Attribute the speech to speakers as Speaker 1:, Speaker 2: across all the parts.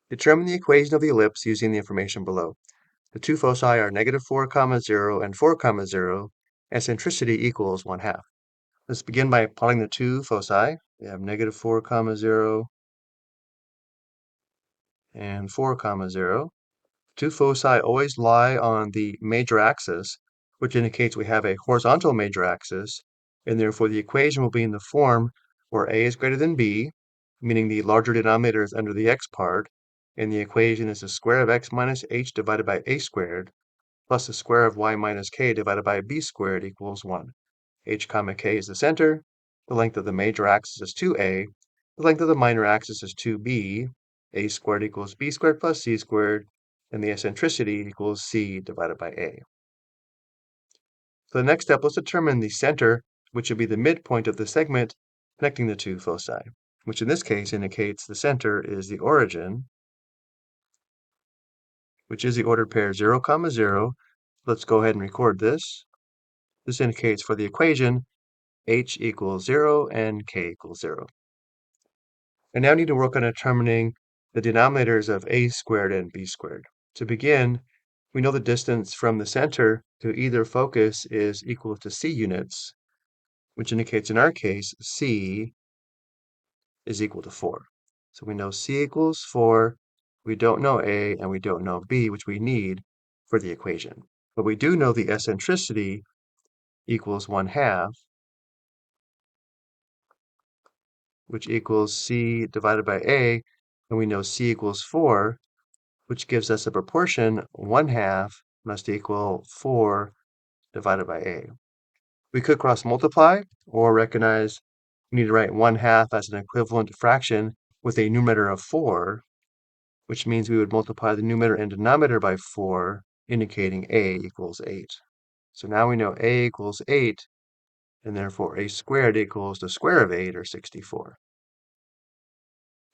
Speaker 1: Determine the equation of the ellipse using the information below. The two foci are -4, 0 and 4, 0. Eccentricity equals 1/2. Let's begin by plotting the two foci. We have -4, 0 and 4, 0. Two foci always lie on the major axis, which indicates we have a horizontal major axis, and therefore the equation will be in the form where a is greater than b, meaning the larger denominator is under the x part, and the equation is the square of x minus h divided by a squared, plus the square of y minus k divided by b squared equals 1. H comma k is the center, the length of the major axis is 2a, the length of the minor axis is 2b, a squared equals b squared plus c squared, and the eccentricity equals c divided by a. So the next step, let's determine the center, which would be the midpoint of the segment connecting the two foci, which in this case indicates the center is the origin, which is the ordered pair 0, 0. Let's go ahead and record this. This indicates for the equation h equals 0 and k equals 0. I now need to work on determining the denominators of a squared and b squared. To begin, we know the distance from the center to either focus is equal to c units, which indicates in our case c is equal to 4. So we know c equals 4, we don't know a, and we don't know b, which we need for the equation. But we do know the eccentricity equals 1/2, which equals c divided by a, and we know c equals 4, which gives us a proportion 1/2 must equal 4 divided by a. We could cross multiply or recognize we need to write 1/2 as an equivalent fraction with a numerator of 4, which means we would multiply the numerator and denominator by 4, indicating a equals 8. So now we know a equals 8, and therefore a squared equals the square of 8, or 64.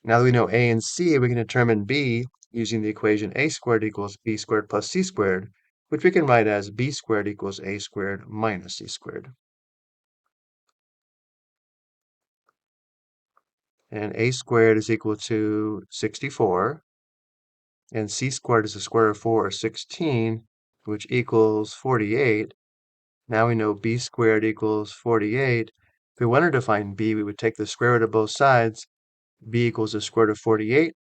Speaker 1: Now that we know a and c, we can determine b using the equation a squared equals b squared plus c squared, which we can write as b squared equals a squared minus c squared. And a squared is equal to 64, and c squared is the square of 4, or 16, which equals 48. Now we know b squared equals 48. If we wanted to find b, we would take the square root of both sides. b equals the square root of 48,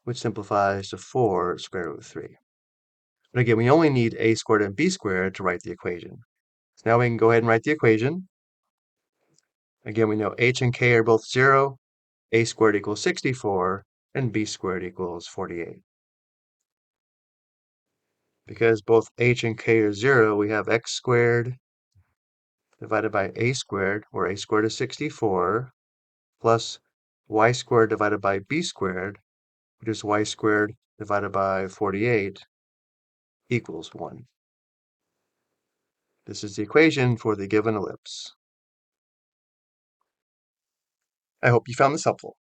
Speaker 1: which simplifies to 4 square root of 3. But again, we only need a squared and b squared to write the equation. So now we can go ahead and write the equation. Again, we know h and k are both 0, a squared equals 64, and b squared equals 48. Because both h and k are 0, we have x squared divided by a squared, where a squared is 64, plus y squared divided by b squared, which is y squared divided by 48, equals 1. This is the equation for the given ellipse. I hope you found this helpful.